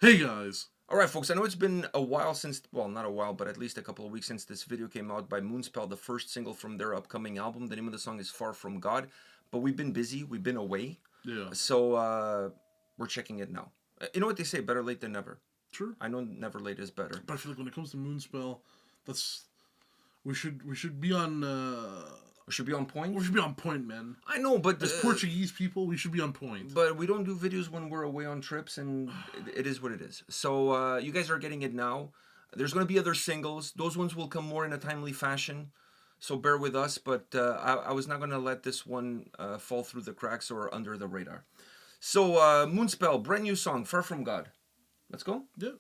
Hey guys! Alright folks, I know it's been a while since, well not a while, but at least a couple of weeks since this video came out by Moonspell, the first single from their upcoming album. The name of the song is Far From God, but we've been busy, we've been away, Yeah. so we're checking it now. You know what they say, better late than never. True. I know never late is better. But I feel like when it comes to Moonspell, that's we should be on We should be on point? we should be on point, man. I know, but As Portuguese people, we should be on point. But we don't do videos when we're away on trips, and it is what it is. So you guys are getting it now. There's going to be other singles. Those ones will come more in a timely fashion. So bear with us, but I was not going to let this one fall through the cracks or under the radar. So Moonspell, brand new song, Far From God. Let's go. Yeah.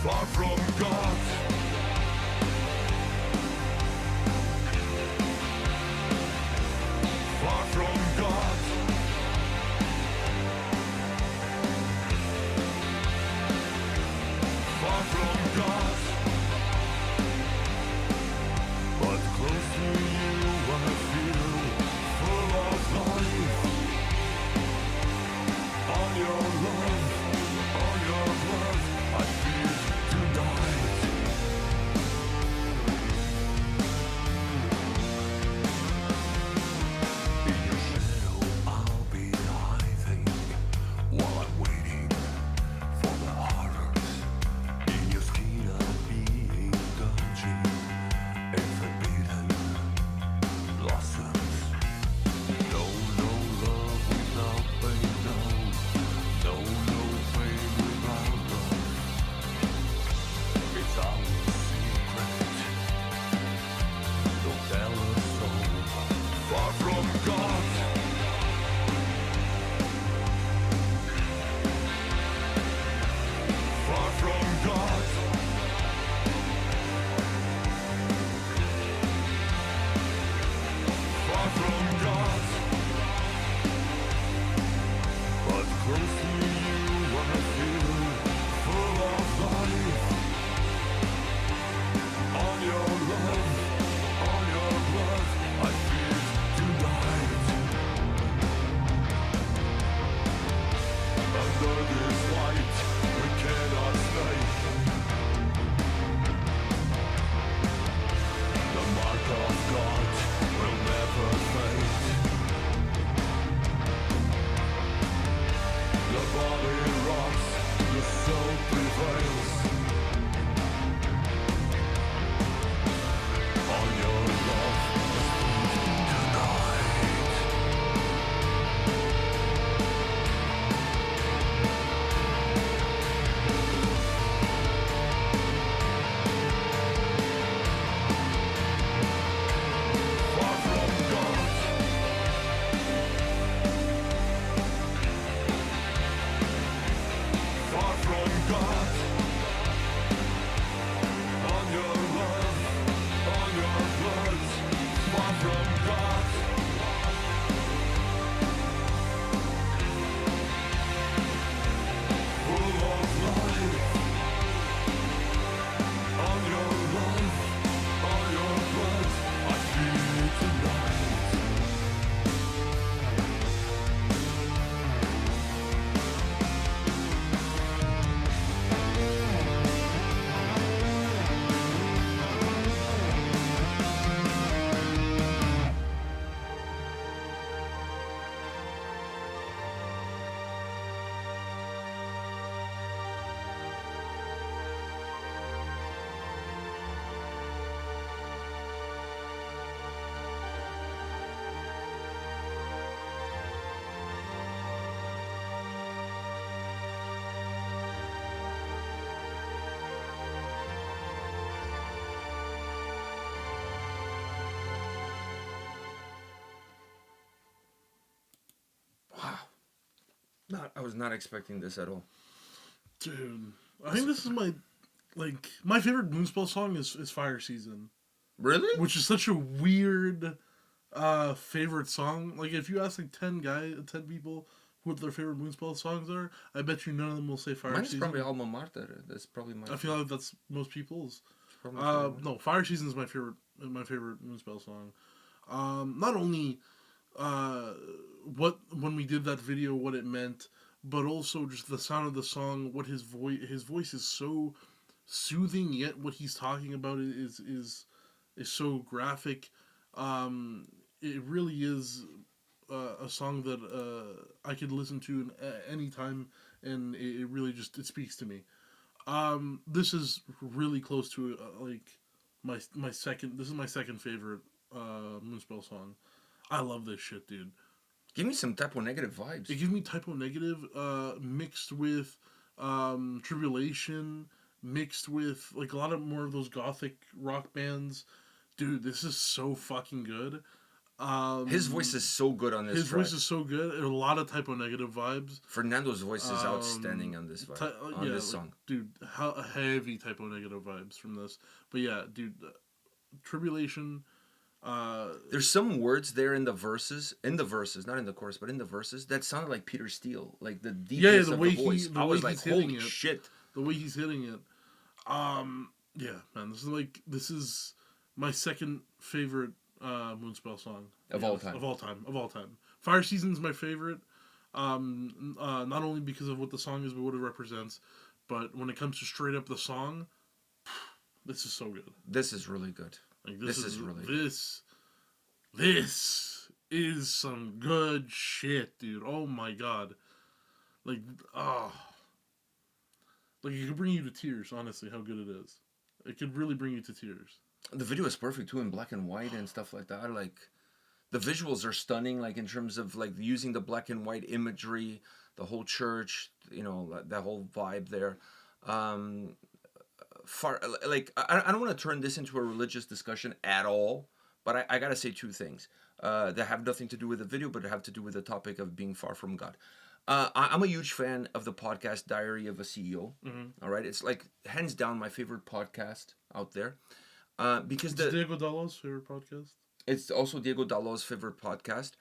Far from God. Far from God. Far from God. But close to you I feel full of life. On your love, on your blood, I feel tonight. In your shadow I'll be hiding while I'm waiting for the horrors. In your skin I'll be indulging in forbidden blossoms. No love without pain, no pain without love. It's our secret. Don't tell us so. Far from God. Far from God. Far from God. But close to you I feel full of life. On your love, on your I was not expecting this at all. Dude, I think this is my favorite Moonspell song is Fire Season, Really? which is such a weird favorite song. Like if you ask like 10 people what their favorite Moonspell songs are, I bet you none of them will say Fire Mine's Season. probably Alma Mater. That's probably my. I feel like that's most people's. probably my favorite one. No, Fire Season is my favorite Moonspell song. Not only what when we did that video, what it meant, but also just the sound of the song. What his voice is so soothing, yet what he's talking about is so graphic. It really is a song that I could listen to any time, and it really just it speaks to me. This is really close to like my second. This is my second favorite Moonspell song. I love this shit, dude. Give me some typo negative vibes. It gives me typo negative mixed with tribulation, mixed with like a lot of more of those gothic rock bands. Dude, this is so fucking good. His voice is so good on this His track. voice is so good. A lot of typo negative vibes. Fernando's voice is outstanding on this vibe, on this song. Dude, how heavy typo negative vibes from this. But yeah, dude, tribulation. There's some words there in the verses, not in the chorus, but in the verses that sounded like Peter Steele, like the deepness the of way the voice. the I was way like, he's hitting holy it. shit! The way he's hitting it. Yeah, man, this is my second favorite Moonspell song Of all time. Of all time. Fire Season's my favorite. Not only because of what the song is, but what it represents, but when it comes to straight up the song, this is so good. This is really good. Like This is really good. This is some good shit, dude. Oh my god. Like like it could bring you to tears, honestly, how good it is. It could really bring you to tears. The video is perfect too in black and white and stuff like that. Like the visuals are stunning, like in terms of like using the black and white imagery, the whole church, you know, that whole vibe there. I don't want to turn this into a religious discussion at all, but I gotta say two things that have nothing to do with the video, but have to do with the topic of being far from God. I'm a huge fan of the podcast Diary of a CEO. All right, it's like hands down my favorite podcast out there because It's Diego Dallo's favorite podcast. it's also Diego Dallo's favorite podcast.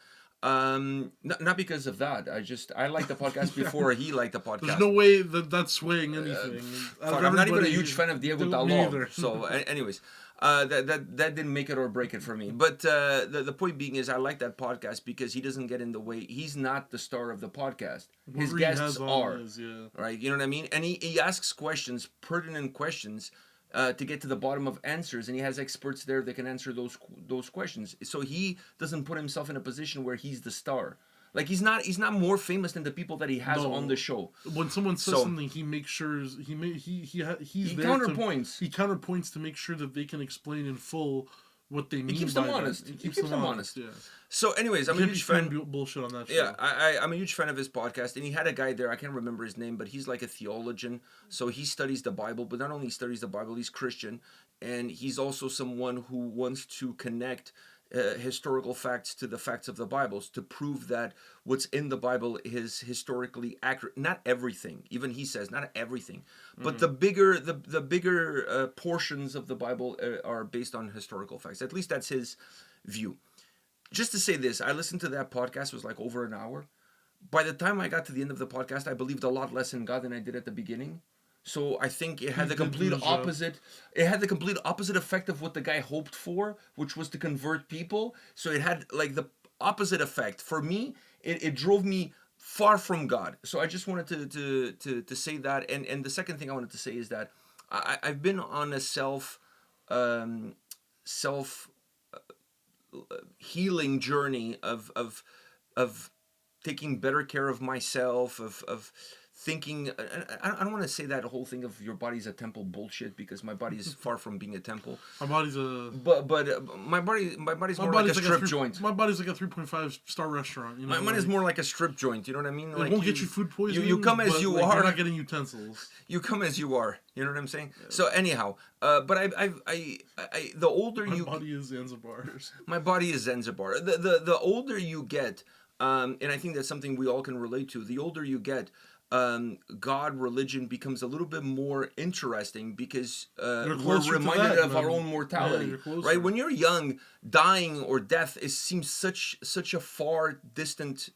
Not because of that. I liked the podcast before he liked the podcast. There's no way that's swaying anything. Fuck, I'm not even a huge fan of Diego Me Dallo. either. So, anyways, that didn't make it or break it for me. But the point being is, I like that podcast because he doesn't get in the way. He's not the star of the podcast. His Whoever he guests has on are. is, yeah. Right? You know what I mean? And he asks questions, pertinent questions, to get to the bottom of answers, and he has experts there that can answer those questions. So he doesn't put himself in a position where he's the star. Like he's not more famous than the people that he has No. on the show. When someone says So- something, he makes sure he's He there counterpoints. He counterpoints to make sure that they can explain in full what they mean. keeps by them that. honest. He He keeps keeps them them honest. Yeah. So, anyways, I'm a Can't huge be fan. bullshit on that show. Yeah, I'm a huge fan of his podcast, and he had a guy there. I can't remember his name, but he's like a theologian. So he studies the Bible, but not only studies the Bible, he's Christian, and he's also someone who wants to connect historical facts to the facts of the Bibles to prove that what's in the Bible is historically accurate. Not everything, even he says, not everything, but the bigger portions of the Bible are based on historical facts. At least that's his view. Just to say this, I listened to that podcast. It was like over an hour. By the time I got to the end of the podcast, I believed a lot less in God than I did at the beginning. So I think it had the did complete lose, yeah. opposite. It had the complete opposite effect of what the guy hoped for, which was to convert people. So it had like the opposite effect for me. It drove me far from God. So I just wanted to say that. And the second thing I wanted to say is that I've been on a self healing journey of taking better care of myself, of thinking. I don't want to say that whole thing of your body's a temple bullshit, because my body is far from being a temple. My body's a But my body's more like a strip joint. My body's like a 3.5-star restaurant. You know, Mine is more like a strip joint. You know what I mean? It Like won't get you food poisoning. You come as but, you like, are. You're not getting utensils. You come as you are. You know what I'm saying? So anyhow, but I the older My you body is Zanzibar's. My body is Zanzibar. The older you get, And I think that's something we all can relate to. The older you get, God, religion becomes a little bit more interesting because You're we're closer to reminded that, of our man. own mortality, Yeah, you're closer. right? When you're young, dying or death seems such a far distant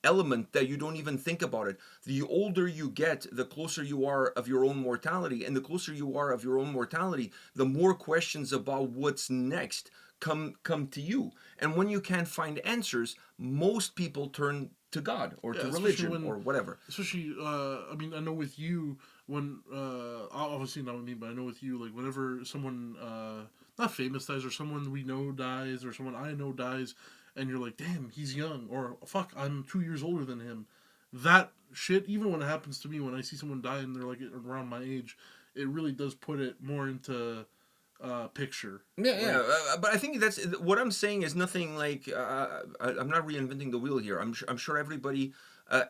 element that you don't even think about it. The older you get, the closer you are of your own mortality, and the closer you are of your own mortality, the more questions about what's next come to you. And when you can't find answers, most people turn to God or Yeah, to especially religion or whatever. especially I mean, I know with you when obviously not with me, but I know with you, like whenever someone not famous dies, or someone we know dies, or someone I know dies, and you're like, damn, he's young, or fuck, I'm 2 years older than him. That shit, even when it happens to me, when I see someone die and they're like around my age, it really does put it more into picture. Yeah, Like, but I think that's what I'm saying is nothing like I'm not reinventing the wheel here. I'm sure everybody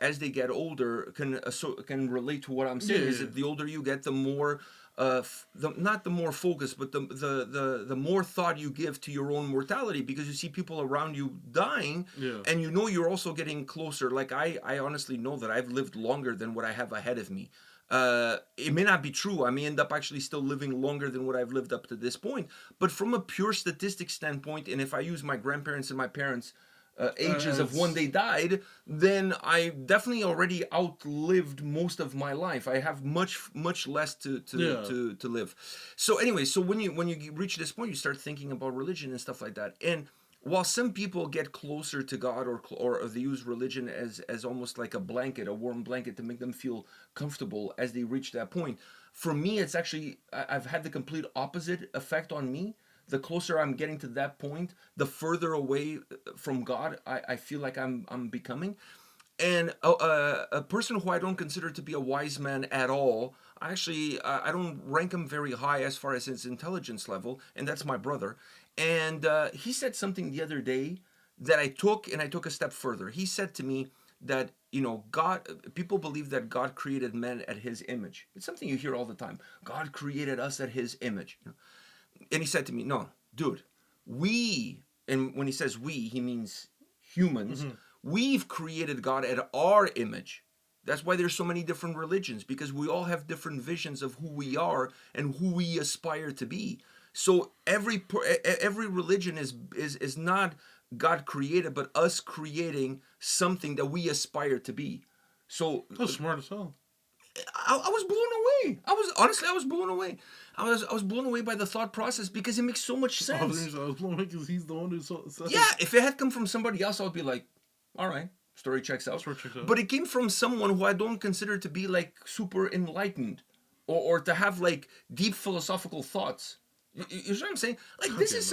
as they get older can relate to what I'm saying. Yeah, Is yeah. that the older you get, the more not the more focus, but the more thought you give to your own mortality because you see people around you dying, Yeah. and you know you're also getting closer. Like I honestly know that I've lived longer than what I have ahead of me. It may not be true. I may end up actually still living longer than what I've lived up to this point. But from a pure statistic standpoint, and if I use my grandparents and my parents' ages of when It's they died, then I definitely already outlived most of my life. I have much less Yeah. to live. So anyway, so when you reach this point, you start thinking about religion and stuff like that. And while some people get closer to God, or they use religion as almost like a blanket, a warm blanket to make them feel comfortable as they reach that point, for me, it's actually I've had the complete opposite effect on me. The closer I'm getting to that point, the further away from God I feel like I'm becoming. And a person who I don't consider to be a wise man at all, actually, I don't rank him very high as far as his intelligence level, and that's my brother. And he said something the other day that I took a step further. He said to me that God, people believe that God created men at His image. It's something you hear all the time. God created us at His image. And he said to me, "No, dude, we," and when he says we, he means humans. Mm-hmm. We've created God at our image. That's why there's so many different religions, because we all have different visions of who we are and who we aspire to be. So every religion is not God created, but us creating something that we aspire to be. So That's smart as hell. I was blown away. I was blown away. I was blown away by the thought process because it makes so much Oh, sense. I was blown away because he's the one who said Yeah, if it had come from somebody else, I would be like, all right, story checks out. Story checks out. But it came from someone who I don't consider to be like super enlightened, or to have like deep philosophical thoughts. You know what I'm saying? Like this is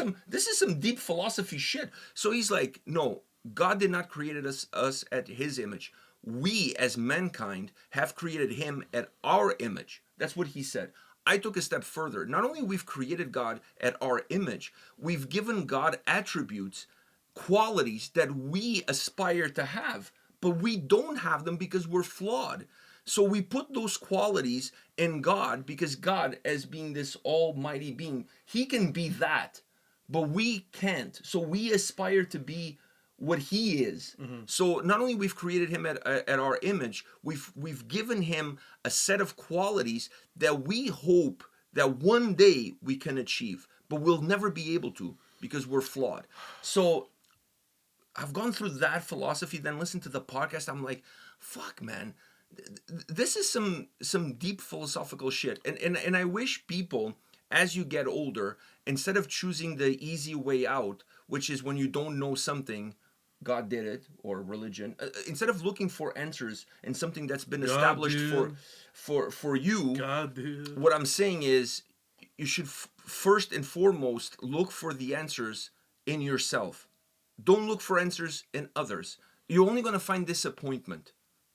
some deep philosophy shit. So he's like, no, God did not create us at His image. We as mankind have created Him at our image. That's what he said. I took a step further. Not only we've created God at our image, we've given God attributes, qualities that we aspire to have, but we don't have them because we're flawed. So we put those qualities in God because God, as being this almighty being, He can be that, but we can't. So we aspire to be what He is. So not only we've created Him at our image, we've given Him a set of qualities that we hope that one day we can achieve, but we'll never be able to because we're flawed. So I've gone through that philosophy, then listened to the podcast. I'm like, fuck, man, this is some deep philosophical shit. And I wish people, as you get older, instead of choosing the easy way out, which is when you don't know something, God did it, or religion, instead of looking for answers in something that's been God established did. for you, God did. what I'm saying is you should first and foremost look for the answers in yourself. Don't look for answers in others. You're only going to find disappointment.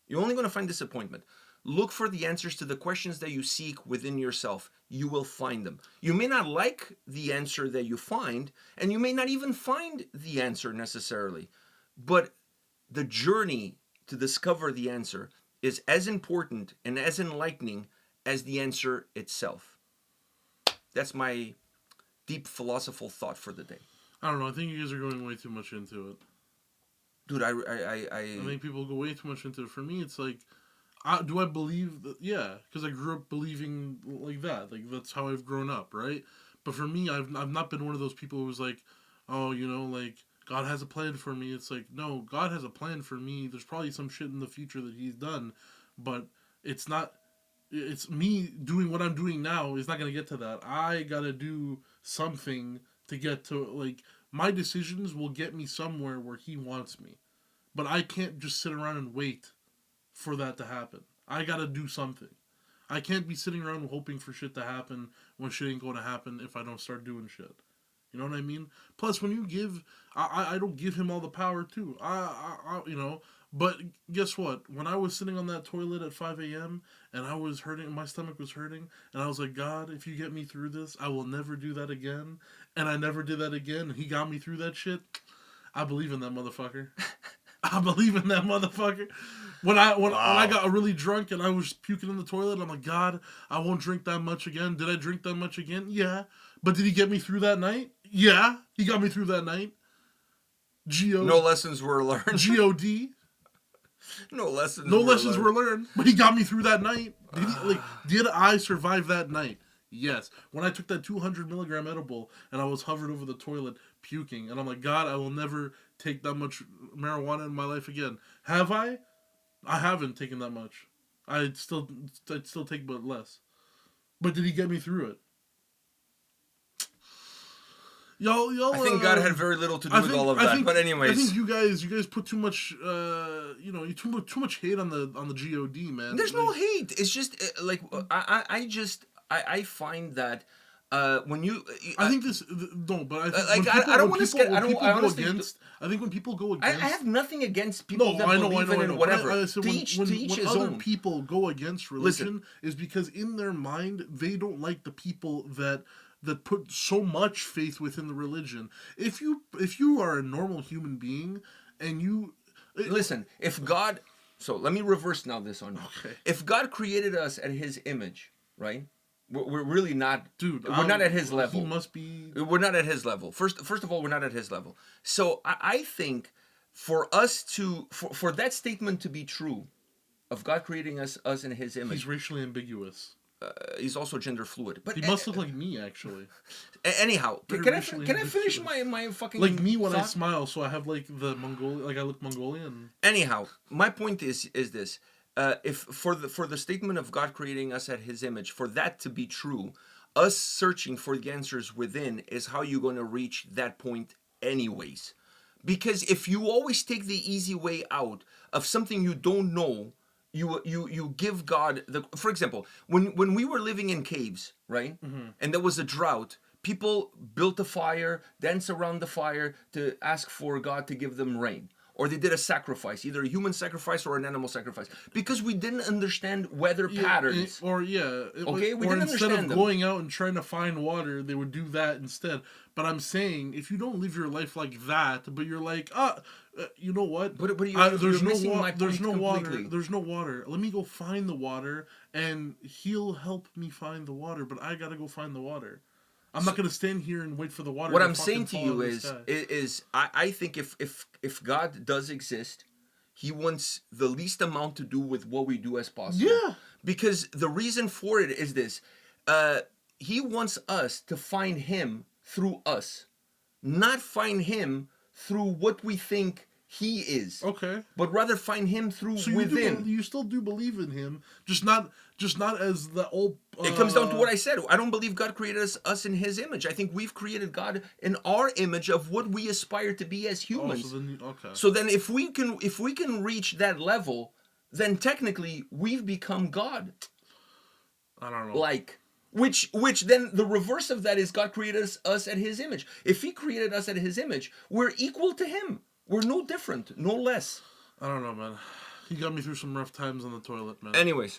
You're only going to find disappointment. Look for the answers to the questions that you seek within yourself. You will find them. You may not like the answer that you find, and you may not even find the answer necessarily. But the journey to discover the answer is as important and as enlightening as the answer itself. That's my deep philosophical thought for the day. I don't know. I think you guys are going way too much into it. dude, I think people go way too much into it. For me, it's like, do I believe that? Yeah, because I grew up believing like that. Like that's how I've grown up, right? But for me, I've not been one of those people who was like, oh, like God has a plan for me. It's like, no, God has a plan for me. There's probably some shit in the future that He's done, but it's not. It's me doing what I'm doing now is not gonna get to that. I gotta do something to get to like my decisions will get me somewhere where He wants me, but I can't just sit around and wait for that to happen. I gotta do something. I can't be sitting around hoping for shit to happen when shit ain't gonna happen if I don't start doing shit. You know what I mean? Plus, when you give, I don't give him all the power too. But guess what? When I was sitting on that toilet at 5 a.m. and I was hurting, my stomach was hurting, and I was like, God, if you get me through this, I will never do that again. And I never did that again. He got me through that shit. I believe in that motherfucker. I believe in that motherfucker. When I got really drunk and I was puking in the toilet, I'm like, God, I won't drink that much again. Did I drink that much again? Yeah. But did He get me through that night? Yeah. He got me through that night. no lessons were learned. G-O-D. No lessons. No lessons were learned. But He got me through that night. Did I survive that night? Yes. When I took that 200 milligram edible and I was hovered over the toilet puking, and I'm like, God, I will never take that much marijuana in my life again. Have I? I haven't taken that much. I'd still take but less. But did He get me through it? Y'all. I think God had very little to do with all of that. But anyways, I think you guys put too much, you too much hate on the God, man. There's no hate. It's just like I find that when you, I think this no, but I think like I don't want to get. I don't. I honestly, I think when people go against, I have nothing against people that I believe in whatever. So to when each other own. people go against religion, is because in their mind they don't like the people that put so much faith within the religion. If you are a normal human being and you listen, if God, so let me reverse now this on you. Okay. If God created us at His image, right? We're really not, dude. We're not at His level. He must be. We're not at His level. First of all, we're not at His level. So I think for us to for that statement to be true, of God creating us in His image, He's racially ambiguous. He's also gender fluid. But he must look like me, actually. Anyhow, can I finish my fucking like me when thought? I smile? So I have like the Mongolian, like I look Mongolian. Anyhow, my point is this: if for the statement of God creating us at His image, for that to be true, us searching for the answers within is how you're going to reach that point, anyways. Because if you always take the easy way out of something you don't know, you give God the. For example, when we were living in caves, right, and there was a drought, people built a fire, danced around the fire to ask for God to give them rain, or they did a sacrifice, either a human sacrifice or an animal sacrifice, because we didn't understand weather patterns. We didn't instead understand of them. going out and trying to find water, they would do that instead. But I'm saying, if you don't live your life like that, but you're like, you know what? But there's you're missing no my point there's no water. completely. There's no water. Let me go find the water, and He'll help me find the water. But I gotta go find the water. I'm not gonna stand here and wait for the water. What to I'm saying to fall you out of the is sky. I think if God does exist, He wants the least amount to do with what we do as possible. Yeah. Because the reason for it is this: He wants us to find Him through us, not find Him through what we think He is. Okay. But rather find Him through So within. you still do believe in Him, just not as the old. It comes down to what I said. I don't believe God created us in His image. I think we've created God in our image of what we aspire to be as humans. So then if we can reach that level, then technically we've become God. I don't know. Like which then the reverse of that is God created us at His image. If He created us at His image, we're equal to Him. We're no different, no less. I don't know, man. He got me through some rough times on the toilet, man. Anyways.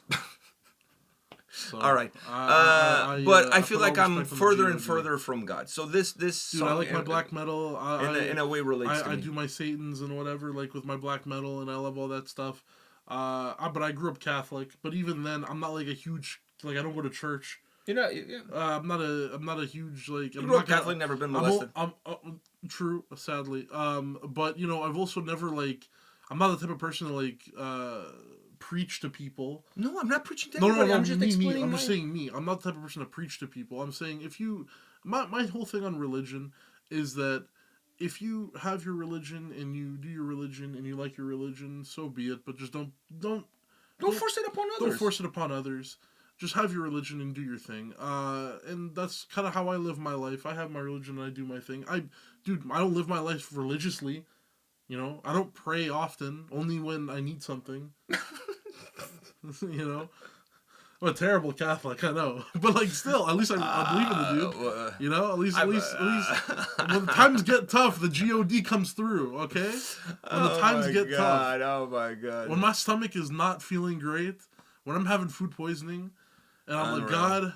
So, all right, but I feel like I'm further and further from God. So this dude, song, I like my black metal. In a way relates to me. I do my Satans and whatever, like with my black metal, and I love all that stuff. But I grew up Catholic. But even then, I'm not like a huge, like I don't go to church You know, yeah. I'm not a huge like. You I'm grew not up gonna. Catholic, never been I'm, molested. true, sadly. But you know, I've also never like. I'm not the type of person to like preach to people. No, I'm not preaching to No, no, anybody. no. I'm just Me. explaining I'm my. just saying me. I'm not the type of person to preach to people. I'm saying if you, my whole thing on religion is that if you have your religion and you do your religion and you like your religion, so be it. But just Don't force it upon don't others. force it upon others. Just have your religion and do your thing. And that's kind of how I live my life. I have my religion and I do my thing. Dude, I don't live my life religiously. You know, I don't pray often. Only when I need something. You know, I'm a terrible Catholic, I know, but like still, at least I believe in the dude. You know, at least when the times get tough, the God comes through. Okay, when the times get tough, Oh my god. when my stomach is not feeling great, when I'm having food poisoning, and I'm like, Unreal. God,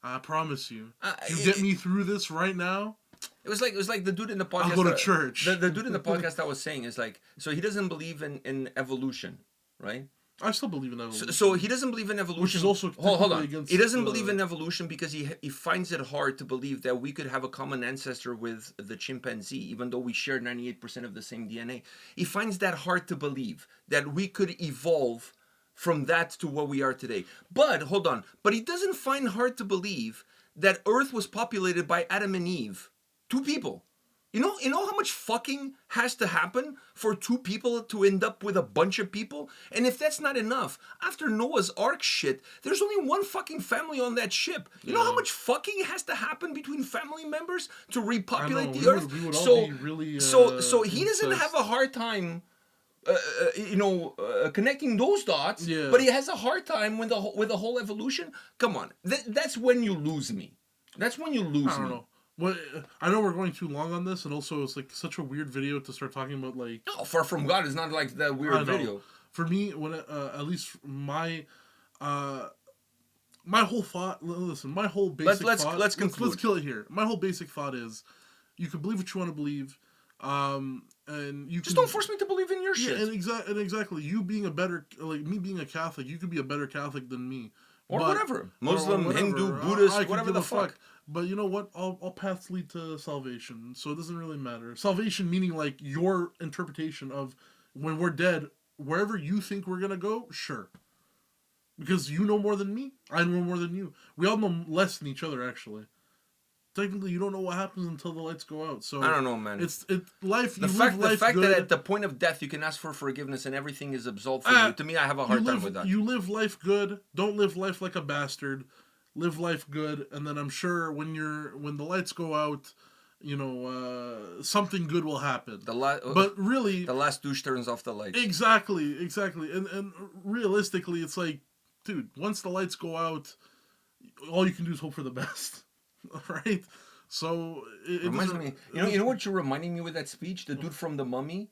I promise you, if you get me through this right now, It was like the dude in the podcast. I'll go to church. The dude in the podcast I was saying is like, so he doesn't believe in evolution, right? I still believe in evolution. So he doesn't believe in evolution. Which is also hold on. against He doesn't the- believe in evolution because he finds it hard to believe that we could have a common ancestor with the chimpanzee, even though we share 98% of the same DNA. He finds that hard to believe that we could evolve from that to what we are today. But hold on. But he doesn't find hard to believe that Earth was populated by Adam and Eve, two people. You know how much fucking has to happen for two people to end up with a bunch of people? And if that's not enough, after Noah's Ark shit, there's only one fucking family on that ship. You know how much fucking has to happen between family members to repopulate the Earth? We would so, all be really, so he doesn't incensed. have a hard time connecting those dots, Yeah. but he has a hard time with the whole evolution. Come on, that's when you lose me. That's when you lose I don't me. know. What I know we're going too long on this, and also it's like such a weird video to start talking about like. No, Far From God is not like that I weird know. video. For me, when at least my whole thought. Listen, my whole basic thought. let's conclude. Let's kill it here. My whole basic thought is, you can believe what you want to believe, and you Just can, don't force me to believe in your shit. Yeah, and exactly, you being a better like me being a Catholic, you could be a better Catholic than me. Or But- whatever. Muslim, whatever. Hindu, Buddhist, I could whatever give the a fuck. But you know what? All paths lead to salvation, so it doesn't really matter. Salvation meaning like your interpretation of when we're dead, wherever you think we're gonna go, sure. Because you know more than me, I know more than you. We all know less than each other, actually. Technically, you don't know what happens until the lights go out. So I don't know, man. It's life. The You fact, live the life fact good. that at the point of death you can ask for forgiveness and everything is absolved for you. To me, I have a hard time with that. You live life good. Don't live life like a bastard. Live life good, and then I'm sure when the lights go out, something good will happen. But really, the last douche turns off the lights. exactly, and realistically, it's like, dude, once the lights go out, all you can do is hope for the best, right? So it Reminds doesn't- me, you know what you're reminding me with that speech? The dude from The Mummy,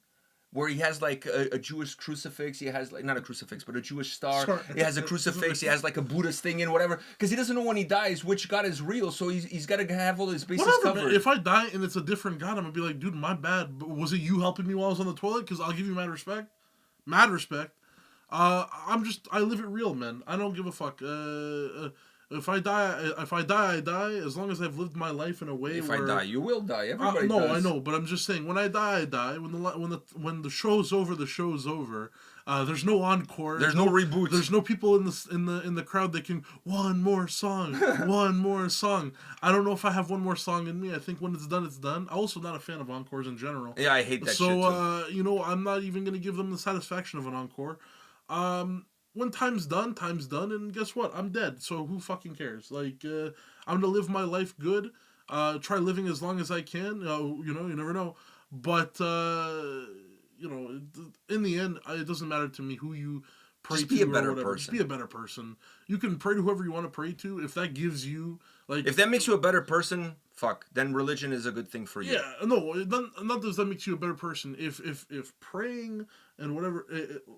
where he has like a Jewish crucifix. He has like not a crucifix, but a Jewish star. Sure. He has a crucifix. He has like a Buddhist thing and whatever, because he doesn't know when he dies which God is real. So he's got to have all his bases Whatever, covered. man. If I die and it's a different God, I'm gonna be like, dude, my bad. But was it you helping me while I was on the toilet? Because I'll give you mad respect. Mad respect. I live it real, man. I don't give a fuck. If I die, I die. As long as I've lived my life in a way If where I die, you will die. Everybody no, does. I know, but I'm just saying, when I die, I die. When the show's over, the show's over. There's no encore. There's no reboot. There's no people in the crowd that can one more song, one more song. I don't know if I have one more song in me. I think when it's done, it's done. I'm also not a fan of encores in general. Yeah, I hate that shit too. So I'm not even gonna give them the satisfaction of an encore. When time's done, and guess what? I'm dead. So who fucking cares? Like, I'm gonna live my life good. Try living as long as I can. You never know. But in the end, it doesn't matter to me who you pray Just to be a or better whatever. person. Just be a better person. You can pray to whoever you want to pray to. If that gives you like, If that makes you a better person, fuck, then religion is a good thing for you. yeah, no, not does that makes you a better person. If praying and whatever,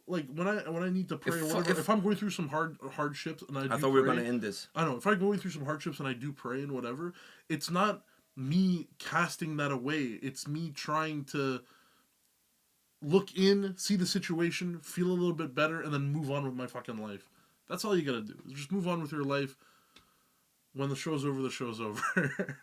like when I need to pray, or whatever, if I'm going through some hardships and I thought we were gonna end this. I know if I'm going through some hardships and I do pray and whatever, it's not me casting that away. It's me trying to look in, see the situation, feel a little bit better, and then move on with my fucking life. That's all you gotta do. Just move on with your life. When the show's over, the show's over.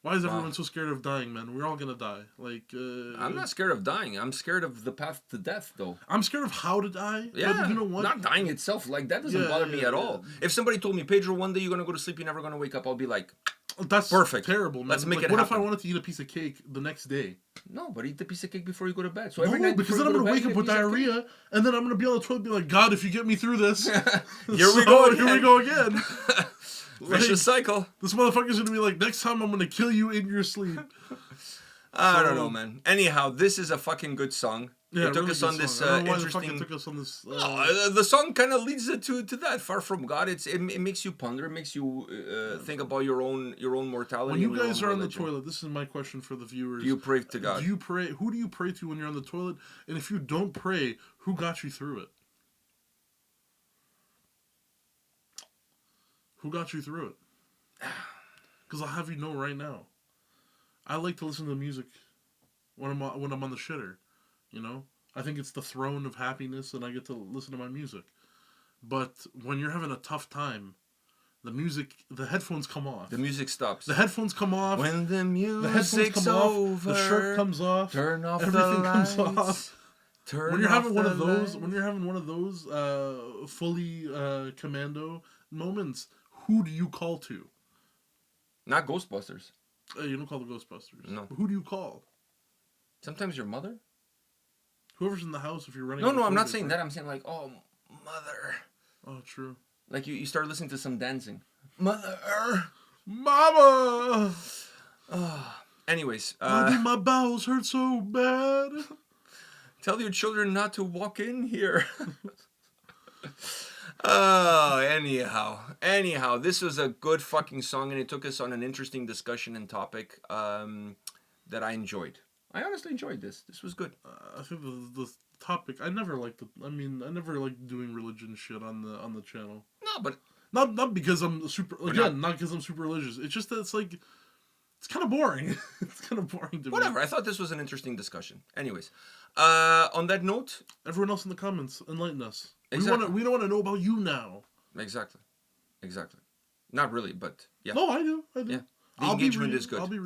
Why is everyone so scared of dying, man? We're all gonna die. Like, I'm not scared of dying. I'm scared of the path to death, though. I'm scared of how to die. Yeah, but you know what? not dying itself. Like, that doesn't bother me at all. If somebody told me, Pedro, one day you're gonna go to sleep, you're never gonna wake up, I'll be like, That's perfect. Terrible, man. Let's make like, it what happen. if I wanted to eat a piece of cake the next day? no, but eat the piece of cake before you go to bed. So No, every night because before then I'm you go gonna to bed, wake up eat a with piece of diarrhea, and then I'm gonna be on the toilet and be like, God, if you get me through this, Here we So, go Here we again. go again. Vicious cycle. This motherfucker's gonna be like, next time I'm gonna kill you in your sleep. I don't know, man. Anyhow, this is a fucking good song. Yeah, it took really us good on this song. I don't know why the fuck interesting. it took us on this. The song kind of leads it to that. Far from God, it makes you ponder. It makes you think about your own mortality. When you and your guys own are on the religion. toilet, this is my question for the viewers. Do you pray to God? Do you pray? Who do you pray to when you're on the toilet? And if you don't pray, who got you through it? Who got you through it? Because I'll have you know right now. I like to listen to music when I'm on the shitter. You know, I think it's the throne of happiness, and I get to listen to my music. But when you're having a tough time, the headphones come off. The music stops. The headphones come off. When the The headphones music's come off. over, The shirt comes off. turn off Everything the comes lights. off. Turn When you're off having one the of those, lights. fully commando moments, who do you call to? Not Ghostbusters. You don't call the Ghostbusters. No. Who do you call? Sometimes your mother. Whoever's in the house if you're running. No, out of I'm not toilet saying paper. that. I'm saying like, oh, mother. Oh, true. Like you start listening to some dancing. Mother. Mama! Anyways, Why do my bowels hurt so bad? tell your children not to walk in here. Anyhow, this was a good fucking song, and it took us on an interesting discussion and topic that I enjoyed. I honestly enjoyed this. This was good. I think the topic. I never liked doing religion shit on the channel. No, but Not because I'm not because I'm super religious. It's just that it's like it's kind of boring. It's kind of boring to whatever. me. I thought this was an interesting discussion. Anyways, on that note, Everyone else in the comments, enlighten us. Exactly. We don't want to know about you now. exactly. Not really, but yeah. No, I do. Yeah. The I'll be engagement reading, is good. I'll be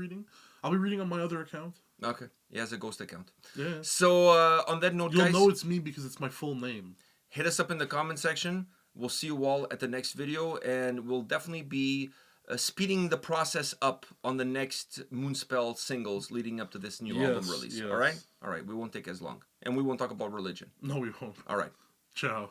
reading on my other account. Okay. He has a ghost account. Yeah. So on that note, You'll guys, know it's me because it's my full name. hit us up in the comment section. We'll see you all at the next video, and we'll definitely be speeding the process up on the next Moonspell singles leading up to this new album release. yes. All right? All right. We won't take as long, and we won't talk about religion. No, we won't. All right. Ciao.